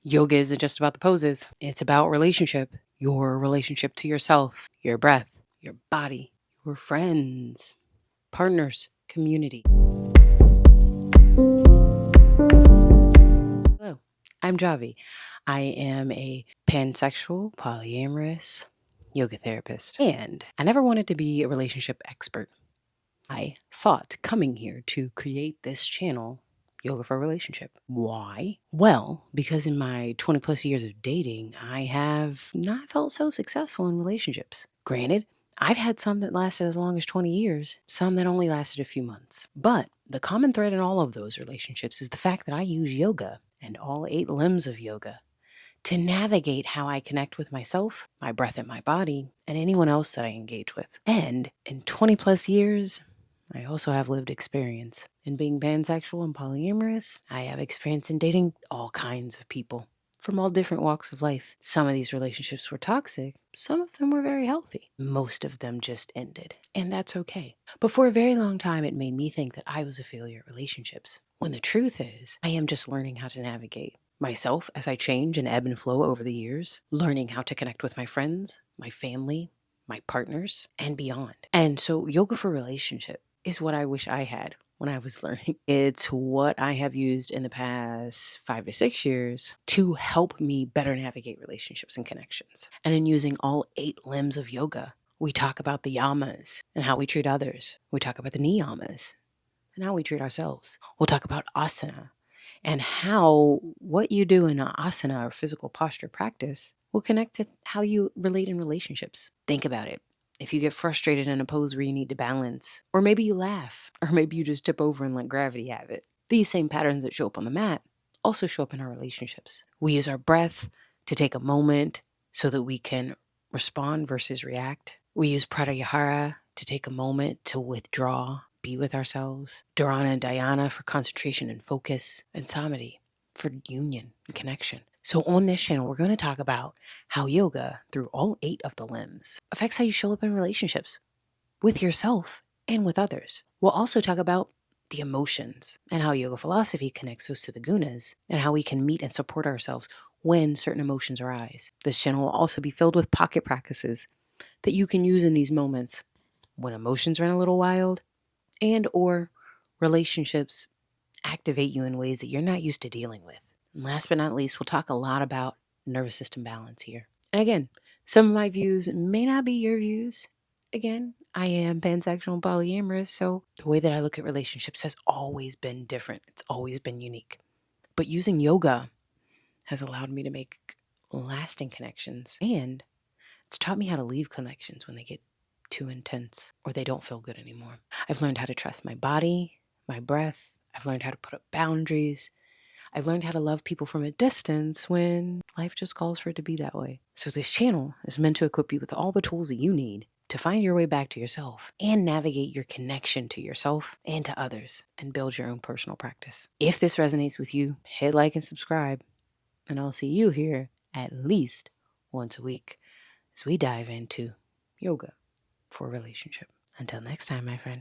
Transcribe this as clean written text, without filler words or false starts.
Yoga isn't just about the poses. It's about relationship. Your relationship to yourself, your breath, your body, your friends, partners, community. Hello, I'm Javi. I am a pansexual, polyamorous yoga therapist, and I never wanted to be a relationship expert. I thought coming here to create this channel, Yoga for Relationship. Why? Well, because in my 20 plus years of dating, I have not felt so successful in relationships. Granted, I've had some that lasted as long as 20 years, some that only lasted a few months. But the common thread in all of those relationships is the fact that I use yoga and all 8 limbs of yoga to navigate how I connect with myself, my breath and my body, and anyone else that I engage with. And in 20 plus years, I also have lived experience in being pansexual and polyamorous. I have experience in dating all kinds of people from all different walks of life. Some of these relationships were toxic. Some of them were very healthy. Most of them just ended. And that's okay. But for a very long time, it made me think that I was a failure at relationships. When the truth is, I am just learning how to navigate myself as I change and ebb and flow over the years, learning how to connect with my friends, my family, my partners, and beyond. And so yoga for relationship is what I wish I had when I was learning. It's what I have used in the past 5 to 6 years to help me better navigate relationships and connections. And in using all 8 limbs of yoga, we talk about the yamas and how we treat others. We talk about the niyamas and how we treat ourselves. We'll talk about asana and how what you do in an asana or physical posture practice will connect to how you relate in relationships. Think about it. If you get frustrated in a pose where you need to balance, or maybe you laugh, or maybe you just tip over and let gravity have it, these same patterns that show up on the mat also show up in our relationships. We use our breath to take a moment so that we can respond versus react. We use pratyahara to take a moment to withdraw, be with ourselves. Dharana and dhyana for concentration and focus, and samadhi for union and connection. So on this channel, we're going to talk about how yoga, through all 8 of the limbs, affects how you show up in relationships with yourself and with others. We'll also talk about the emotions and how yoga philosophy connects those to the gunas and how we can meet and support ourselves when certain emotions arise. This channel will also be filled with pocket practices that you can use in these moments when emotions run a little wild and or relationships activate you in ways that you're not used to dealing with. And last but not least, we'll talk a lot about nervous system balance here. And again, some of my views may not be your views. Again, I am pansexual and polyamorous, so the way that I look at relationships has always been different. It's always been unique. But using yoga has allowed me to make lasting connections, and it's taught me how to leave connections when they get too intense or they don't feel good anymore. I've learned how to trust my body, my breath. I've learned how to put up boundaries. I've learned how to love people from a distance when life just calls for it to be that way. So this channel is meant to equip you with all the tools that you need to find your way back to yourself and navigate your connection to yourself and to others and build your own personal practice. If this resonates with you, hit like and subscribe, and I'll see you here at least once a week as we dive into yoga for a relationship. Until next time, my friend.